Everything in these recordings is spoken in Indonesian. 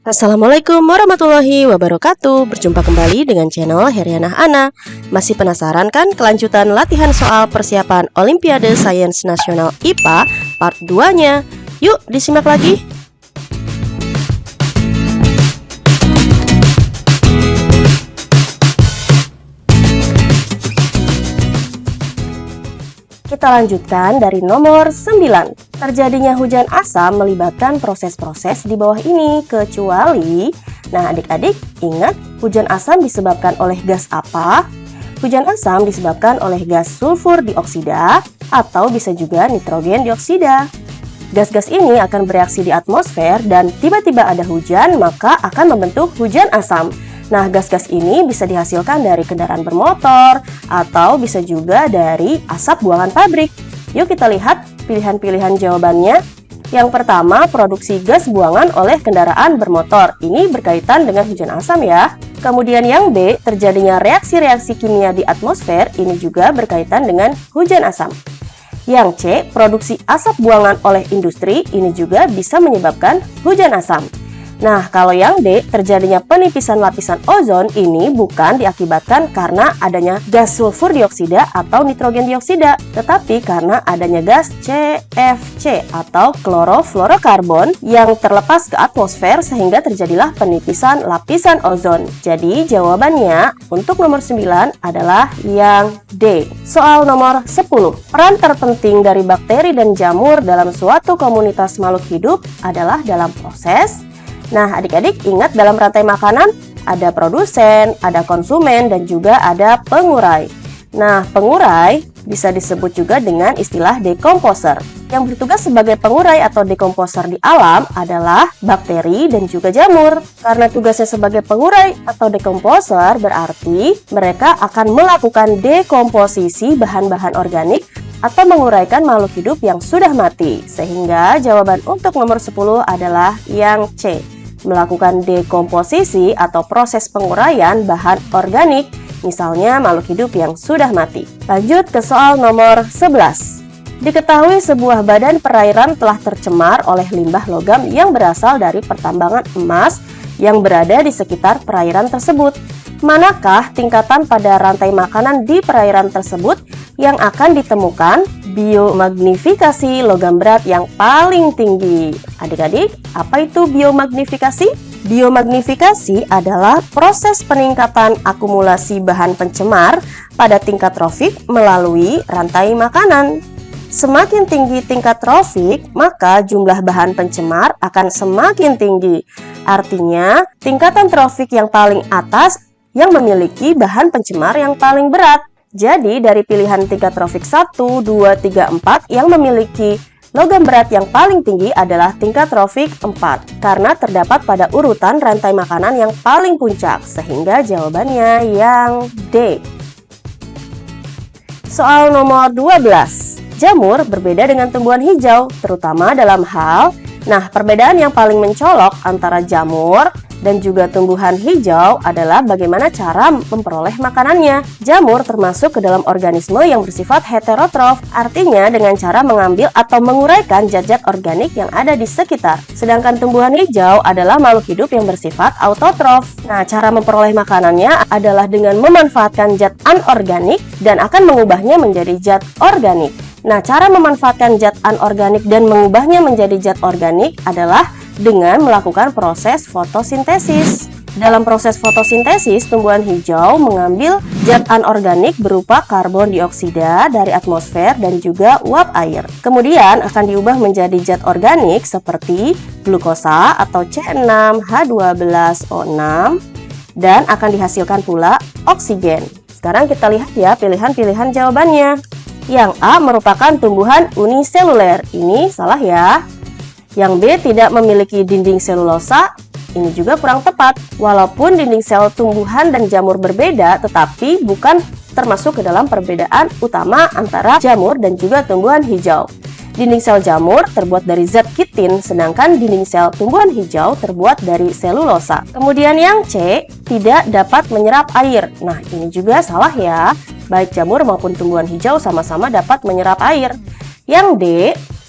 Assalamualaikum warahmatullahi wabarakatuh. Berjumpa kembali dengan channel Herianah Ana. Masih penasaran kan kelanjutan latihan soal persiapan Olimpiade Sains Nasional IPA part 2-nya? Yuk disimak lagi. Kita lanjutkan dari nomor 9. Terjadinya hujan asam melibatkan proses-proses di bawah ini, kecuali... Nah adik-adik ingat, hujan asam disebabkan oleh gas apa? Hujan asam disebabkan oleh gas sulfur dioksida atau bisa juga nitrogen dioksida. Gas-gas ini akan bereaksi di atmosfer dan tiba-tiba ada hujan, maka akan membentuk hujan asam. Nah, gas-gas ini bisa dihasilkan dari kendaraan bermotor atau bisa juga dari asap buangan pabrik. Yuk kita lihat pilihan-pilihan jawabannya. Yang pertama, produksi gas buangan oleh kendaraan bermotor. Ini berkaitan dengan hujan asam ya. Kemudian yang B, terjadinya reaksi-reaksi kimia di atmosfer. Ini juga berkaitan dengan hujan asam. Yang C, produksi asap buangan oleh industri. Ini juga bisa menyebabkan hujan asam. Nah, kalau yang D, terjadinya penipisan lapisan ozon ini bukan diakibatkan karena adanya gas sulfur dioksida atau nitrogen dioksida, tetapi karena adanya gas CFC atau klorofluorokarbon yang terlepas ke atmosfer sehingga terjadilah penipisan lapisan ozon. Jadi, jawabannya untuk nomor 9 adalah yang D. Soal nomor 10. Peran terpenting dari bakteri dan jamur dalam suatu komunitas makhluk hidup adalah dalam proses. Nah, adik-adik ingat dalam rantai makanan ada produsen, ada konsumen, dan juga ada pengurai. Nah, pengurai bisa disebut juga dengan istilah dekomposer. Yang bertugas sebagai pengurai atau dekomposer di alam adalah bakteri dan juga jamur. Karena tugasnya sebagai pengurai atau dekomposer berarti mereka akan melakukan dekomposisi bahan-bahan organik atau menguraikan makhluk hidup yang sudah mati. Sehingga jawaban untuk nomor 10 adalah yang C. Melakukan dekomposisi atau proses penguraian bahan organik, misalnya makhluk hidup yang sudah mati. Lanjut ke soal nomor 11. Diketahui sebuah badan perairan telah tercemar oleh limbah logam yang berasal dari pertambangan emas yang berada di sekitar perairan tersebut. Manakah tingkatan pada rantai makanan di perairan tersebut yang akan ditemukan biomagnifikasi logam berat yang paling tinggi? Adik-adik, apa itu biomagnifikasi? Biomagnifikasi adalah proses peningkatan akumulasi bahan pencemar pada tingkat trofik melalui rantai makanan. Semakin tinggi tingkat trofik, maka jumlah bahan pencemar akan semakin tinggi. Artinya, tingkatan trofik yang paling atas yang memiliki bahan pencemar yang paling berat. Jadi, dari pilihan tingkat trofik 1, 2, 3, 4 yang memiliki logam berat yang paling tinggi adalah tingkat trofik 4 karena terdapat pada urutan rantai makanan yang paling puncak, sehingga jawabannya yang D. Soal nomor 12. Jamur berbeda dengan tumbuhan hijau, terutama dalam hal... Nah, perbedaan yang paling mencolok antara jamur dan juga tumbuhan hijau adalah bagaimana cara memperoleh makanannya. Jamur termasuk ke dalam organisme yang bersifat heterotrof, artinya dengan cara mengambil atau menguraikan zat-zat organik yang ada di sekitar. Sedangkan tumbuhan hijau adalah makhluk hidup yang bersifat autotrof. Nah, cara memperoleh makanannya adalah dengan memanfaatkan zat anorganik dan akan mengubahnya menjadi zat organik. Nah, cara memanfaatkan zat anorganik dan mengubahnya menjadi zat organik adalah dengan melakukan proses fotosintesis. Dalam proses fotosintesis, tumbuhan hijau mengambil zat anorganik berupa karbon dioksida dari atmosfer dan juga uap air. Kemudian akan diubah menjadi zat organik seperti glukosa atau C6H12O6 dan akan dihasilkan pula oksigen. Sekarang kita lihat ya pilihan-pilihan jawabannya. Yang A merupakan tumbuhan uniseluler, ini salah ya. Yang B tidak memiliki dinding selulosa, ini juga kurang tepat. Walaupun dinding sel tumbuhan dan jamur berbeda, tetapi bukan termasuk ke dalam perbedaan utama antara jamur dan juga tumbuhan hijau. Dinding sel jamur terbuat dari zat kitin, sedangkan dinding sel tumbuhan hijau terbuat dari selulosa. Kemudian yang C, tidak dapat menyerap air. Nah, ini juga salah ya. Baik jamur maupun tumbuhan hijau sama-sama dapat menyerap air. Yang D,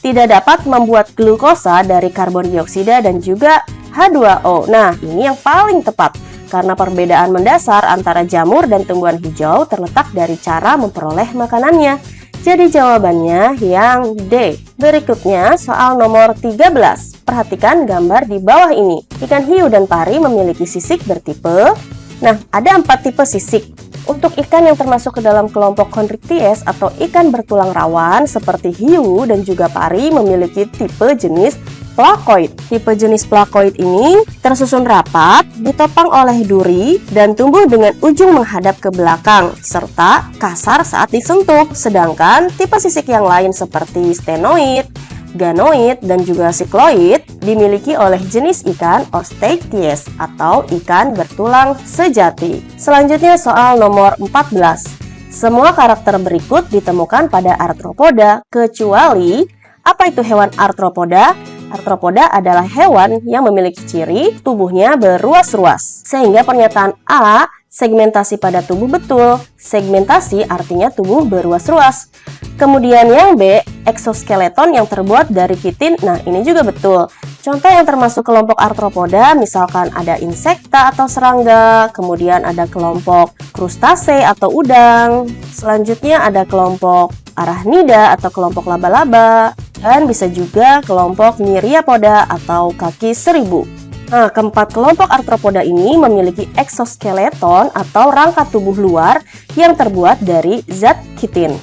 tidak dapat membuat glukosa dari karbon dioksida dan juga H2O. Nah, ini yang paling tepat karena perbedaan mendasar antara jamur dan tumbuhan hijau terletak dari cara memperoleh makanannya. Jadi jawabannya yang D. Berikutnya soal nomor 13. Perhatikan gambar di bawah ini. Ikan hiu dan pari memiliki sisik bertipe. Nah, ada 4 tipe sisik. Untuk ikan yang termasuk ke dalam kelompok Chondrichthyes atau ikan bertulang rawan seperti hiu dan juga pari memiliki tipe jenis plakoid. Tipe jenis plakoid ini tersusun rapat, ditopang oleh duri, dan tumbuh dengan ujung menghadap ke belakang, serta kasar saat disentuh. Sedangkan tipe sisik yang lain seperti stenoid, ganoid, dan juga sikloid dimiliki oleh jenis ikan Osteichthyes atau ikan bertulang sejati. Selanjutnya soal nomor 14. Semua karakter berikut ditemukan pada arthropoda kecuali apa itu hewan arthropoda? Arthropoda adalah hewan yang memiliki ciri tubuhnya beruas-ruas. Sehingga pernyataan A, segmentasi pada tubuh betul. Segmentasi artinya tubuh beruas-ruas. Kemudian yang B, eksoskeleton yang terbuat dari kitin. Nah, ini juga betul. Contoh yang termasuk kelompok arthropoda misalkan ada insekta atau serangga, kemudian ada kelompok krustase atau udang, selanjutnya ada kelompok arachnida atau kelompok laba-laba, dan bisa juga kelompok myriapoda atau kaki seribu. Nah, keempat kelompok arthropoda ini memiliki eksoskeleton atau rangka tubuh luar yang terbuat dari zat kitin.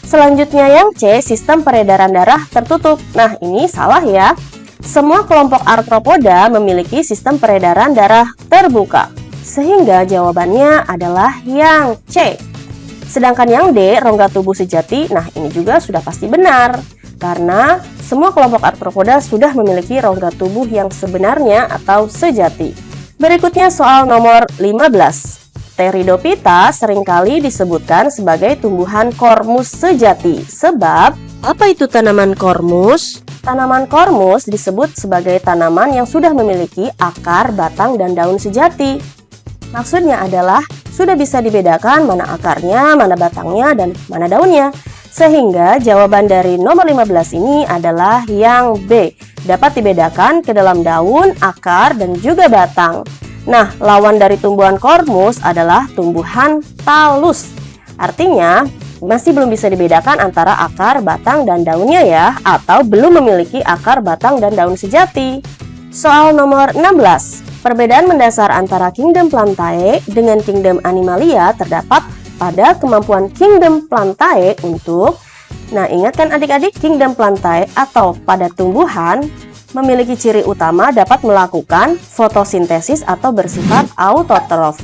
Selanjutnya yang C, sistem peredaran darah tertutup. Nah, ini salah ya. Semua kelompok arthropoda memiliki sistem peredaran darah terbuka. Sehingga jawabannya adalah yang C. Sedangkan yang D, rongga tubuh sejati, nah ini juga sudah pasti benar. Karena semua kelompok arthropoda sudah memiliki rongga tubuh yang sebenarnya atau sejati. Berikutnya soal nomor 15. Pteridophyta seringkali disebutkan sebagai tumbuhan kormus sejati. Sebab, apa itu tanaman kormus? Tanaman kormus disebut sebagai tanaman yang sudah memiliki akar, batang, dan daun sejati. Maksudnya adalah sudah bisa dibedakan mana akarnya, mana batangnya, dan mana daunnya. Sehingga jawaban dari nomor 15 ini adalah yang B. Dapat dibedakan ke dalam daun, akar, dan juga batang. Nah, lawan dari tumbuhan kormus adalah tumbuhan talus. Artinya, masih belum bisa dibedakan antara akar, batang, dan daunnya ya, atau belum memiliki akar, batang, dan daun sejati. Soal nomor 16. Perbedaan mendasar antara kingdom Plantae dengan kingdom Animalia terdapat pada kemampuan kingdom Plantae untuk, nah ingatkan adik-adik, kingdom Plantae atau pada tumbuhan memiliki ciri utama dapat melakukan fotosintesis atau bersifat autotrof.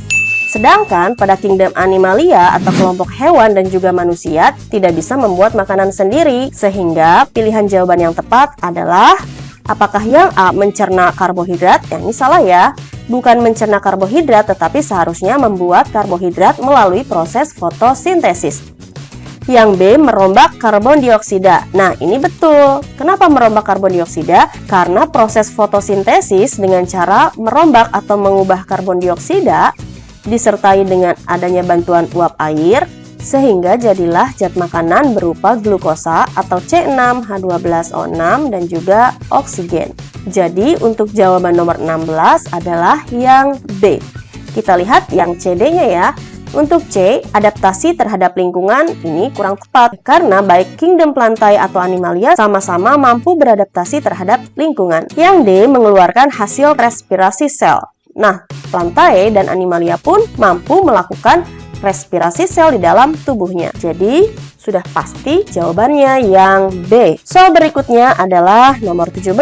Sedangkan pada kingdom Animalia atau kelompok hewan dan juga manusia tidak bisa membuat makanan sendiri, sehingga pilihan jawaban yang tepat adalah apakah yang A, mencerna karbohidrat? Yang ini salah ya. Bukan mencerna karbohidrat, tetapi seharusnya membuat karbohidrat melalui proses fotosintesis. Yang B, merombak karbon dioksida. Nah, ini betul. Kenapa merombak karbon dioksida? Karena proses fotosintesis dengan cara merombak atau mengubah karbon dioksida disertai dengan adanya bantuan uap air, sehingga jadilah zat makanan berupa glukosa atau C6H12O6 dan juga oksigen. Jadi untuk jawaban nomor 16 adalah yang B. Kita lihat yang CD-nya ya. Untuk C, adaptasi terhadap lingkungan ini kurang tepat karena baik kingdom Plantae atau Animalia sama-sama mampu beradaptasi terhadap lingkungan. Yang D, mengeluarkan hasil respirasi sel. Nah, Plantae dan Animalia pun mampu melakukan respirasi sel di dalam tubuhnya. Jadi, sudah pasti jawabannya yang B. Soal berikutnya adalah nomor 17.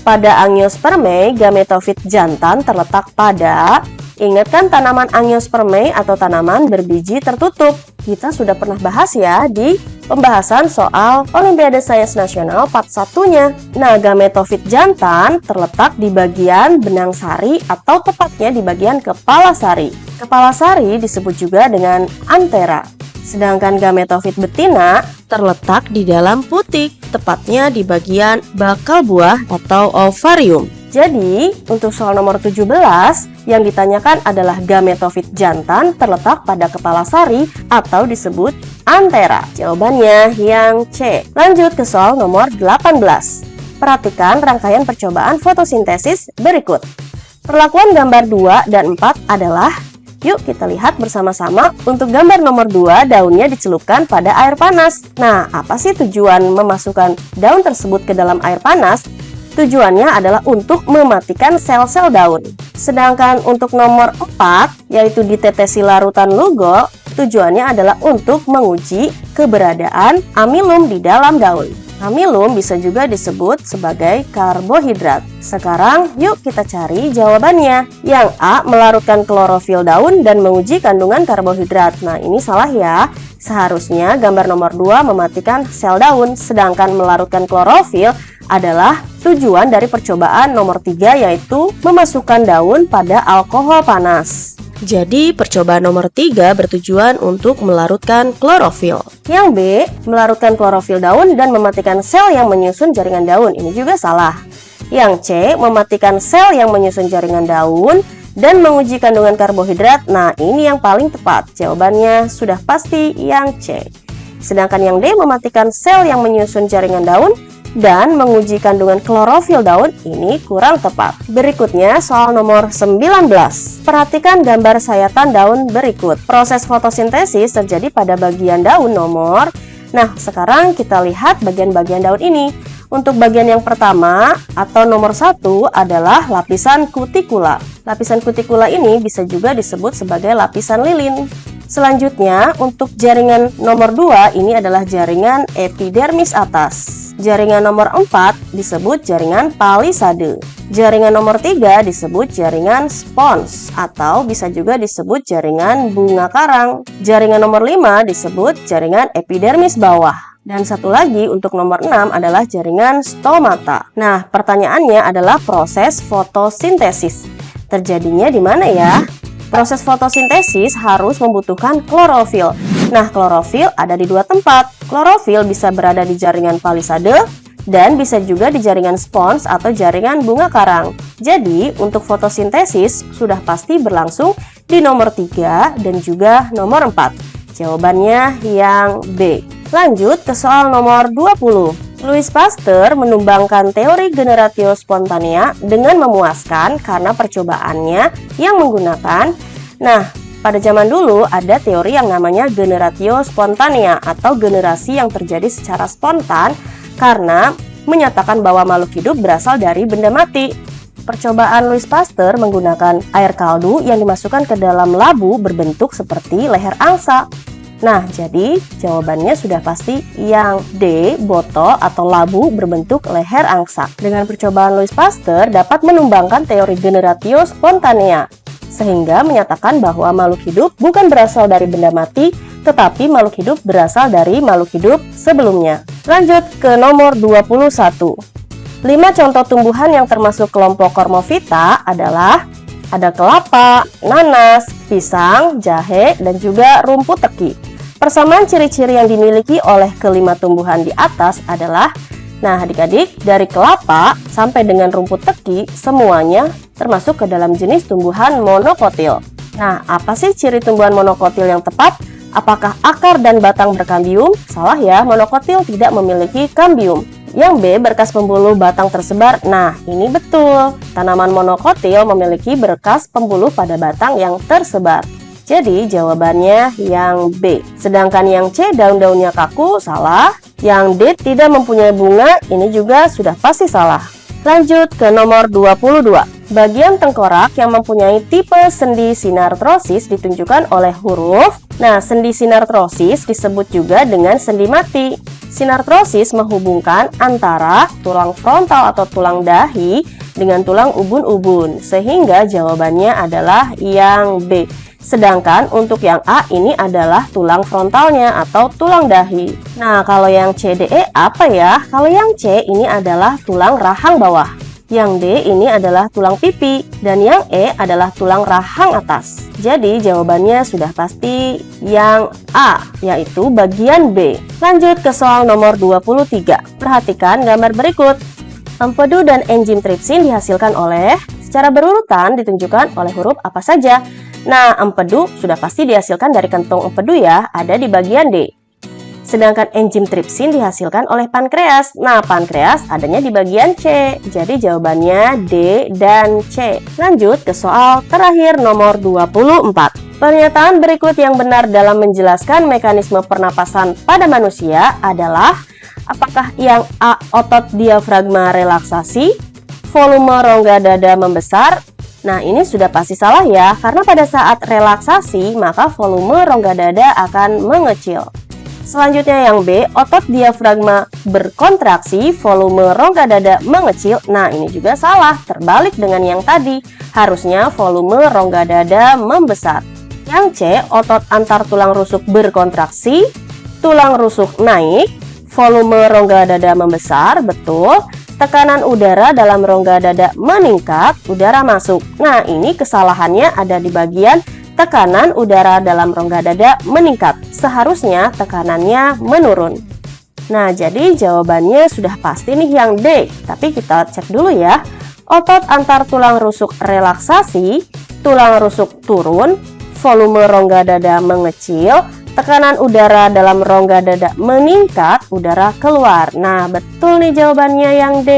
Pada Angiospermae, gametofit jantan terletak pada, ingatkan tanaman Angiospermae atau tanaman berbiji tertutup. Kita sudah pernah bahas ya di pembahasan soal Olimpiade Sains Nasional part 1-nya. Nah, gametofit jantan terletak di bagian benang sari atau tepatnya di bagian kepala sari. Kepala sari disebut juga dengan antera. Sedangkan gametofit betina terletak di dalam putik, tepatnya di bagian bakal buah atau ovarium. Jadi, untuk soal nomor 17, yang ditanyakan adalah gametofit jantan terletak pada kepala sari atau disebut antera. Jawabannya yang C. Lanjut ke soal nomor 18. Perhatikan rangkaian percobaan fotosintesis berikut. Perlakuan gambar 2 dan 4 adalah, yuk kita lihat bersama-sama. Untuk gambar nomor 2, daunnya dicelupkan pada air panas. Nah, apa sih tujuan memasukkan daun tersebut ke dalam air panas? Tujuannya adalah untuk mematikan sel-sel daun. Sedangkan untuk nomor 4, yaitu ditetesi larutan lugol, tujuannya adalah untuk menguji keberadaan amilum di dalam daun. Amilum bisa juga disebut sebagai karbohidrat. Sekarang yuk kita cari jawabannya. Yang A, melarutkan klorofil daun dan menguji kandungan karbohidrat. Nah, ini salah ya. Seharusnya gambar nomor 2 mematikan sel daun, sedangkan melarutkan klorofil adalah tujuan dari percobaan nomor 3, yaitu memasukkan daun pada alkohol panas. Jadi percobaan nomor 3 bertujuan untuk melarutkan klorofil. Yang B, melarutkan klorofil daun dan mematikan sel yang menyusun jaringan daun. Ini juga salah. Yang C, mematikan sel yang menyusun jaringan daun dan menguji kandungan karbohidrat. Nah, ini yang paling tepat. Jawabannya sudah pasti yang C. Sedangkan yang D, mematikan sel yang menyusun jaringan daun dan menguji kandungan klorofil daun, ini kurang tepat. Berikutnya soal nomor 19. Perhatikan gambar sayatan daun berikut. Proses fotosintesis terjadi pada bagian daun nomor. Nah, sekarang kita lihat bagian-bagian daun ini. Untuk bagian yang pertama atau nomor 1 adalah lapisan kutikula. Lapisan kutikula ini bisa juga disebut sebagai lapisan lilin. Selanjutnya, untuk jaringan nomor 2 ini adalah jaringan epidermis atas. Jaringan nomor 4 disebut jaringan palisade. Jaringan nomor 3 disebut jaringan spons atau bisa juga disebut jaringan bunga karang. Jaringan nomor 5 disebut jaringan epidermis bawah. Dan satu lagi untuk nomor 6 adalah jaringan stomata. Nah, pertanyaannya adalah proses fotosintesis. Terjadinya di mana ya? Proses fotosintesis harus membutuhkan klorofil. Nah, klorofil ada di 2 tempat. Klorofil bisa berada di jaringan palisade dan bisa juga di jaringan spons atau jaringan bunga karang. Jadi, untuk fotosintesis sudah pasti berlangsung di nomor 3 dan juga nomor 4. Jawabannya yang B. Lanjut ke soal nomor 20. Louis Pasteur menumbangkan teori generatio spontanea dengan memuaskan karena percobaannya yang menggunakan. Nah, pada zaman dulu ada teori yang namanya generatio spontanea atau generasi yang terjadi secara spontan karena menyatakan bahwa makhluk hidup berasal dari benda mati. Percobaan Louis Pasteur menggunakan air kaldu yang dimasukkan ke dalam labu berbentuk seperti leher angsa. Nah, jadi jawabannya sudah pasti yang D, botol atau labu berbentuk leher angsa. Dengan percobaan Louis Pasteur dapat menumbangkan teori generatio spontanea, sehingga menyatakan bahwa makhluk hidup bukan berasal dari benda mati, tetapi makhluk hidup berasal dari makhluk hidup sebelumnya. Lanjut ke nomor 21. 5 contoh tumbuhan yang termasuk kelompok Cormophyta adalah ada kelapa, nanas, pisang, jahe, dan juga rumput teki. Persamaan ciri-ciri yang dimiliki oleh kelima tumbuhan di atas adalah, nah adik-adik, dari kelapa sampai dengan rumput teki semuanya termasuk ke dalam jenis tumbuhan monokotil. Nah, apa sih ciri tumbuhan monokotil yang tepat? Apakah akar dan batang berkambium? Salah ya, monokotil tidak memiliki kambium. Yang B, berkas pembuluh batang tersebar. Nah, ini betul. Tanaman monokotil memiliki berkas pembuluh pada batang yang tersebar. Jadi jawabannya yang B. Sedangkan yang C, daun-daunnya kaku, salah. Yang D, tidak mempunyai bunga, ini juga sudah pasti salah. Lanjut ke nomor 22. Bagian tengkorak yang mempunyai tipe sendi sinartrosis ditunjukkan oleh huruf. Nah, sendi sinartrosis disebut juga dengan sendi mati. Sinartrosis menghubungkan antara tulang frontal atau tulang dahi dengan tulang ubun-ubun, sehingga jawabannya adalah yang B. Sedangkan untuk yang A ini adalah tulang frontalnya atau tulang dahi. Nah, kalau yang C, D, E apa ya? Kalau yang C ini adalah tulang rahang bawah. Yang D ini adalah tulang pipi. Dan yang E adalah tulang rahang atas. Jadi jawabannya sudah pasti yang A, yaitu bagian B. Lanjut ke soal nomor 23. Perhatikan gambar berikut. Empedu dan enzim tripsin dihasilkan oleh, secara berurutan ditunjukkan oleh huruf apa saja. Nah, empedu sudah pasti dihasilkan dari kentung empedu ya, ada di bagian D. Sedangkan enzim tripsin dihasilkan oleh pankreas. Nah, pankreas adanya di bagian C. Jadi jawabannya D dan C. Lanjut ke soal terakhir nomor 24. Pernyataan berikut yang benar dalam menjelaskan mekanisme pernapasan pada manusia adalah: apakah yang A. Otot diafragma relaksasi, volume rongga dada membesar? Nah, ini sudah pasti salah ya, karena pada saat relaksasi maka volume rongga dada akan mengecil. Selanjutnya yang B, otot diafragma berkontraksi, volume rongga dada mengecil. Nah, ini juga salah, terbalik dengan yang tadi. Harusnya volume rongga dada membesar. Yang C, otot antar tulang rusuk berkontraksi, tulang rusuk naik, volume rongga dada membesar, betul. Tekanan udara dalam rongga dada meningkat, udara masuk. Nah, ini kesalahannya ada di bagian tekanan udara dalam rongga dada meningkat. Seharusnya tekanannya menurun. Nah, jadi jawabannya sudah pasti nih yang D. Tapi kita cek dulu ya. Otot antar tulang rusuk relaksasi, tulang rusuk turun, volume rongga dada mengecil, tekanan udara dalam rongga dada meningkat, udara keluar. Nah, betul nih jawabannya yang D.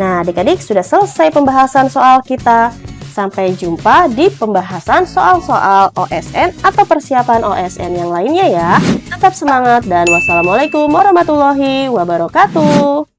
Nah, adik-adik sudah selesai pembahasan soal kita. Sampai jumpa di pembahasan soal-soal OSN atau persiapan OSN yang lainnya ya. Tetap semangat dan wassalamualaikum warahmatullahi wabarakatuh.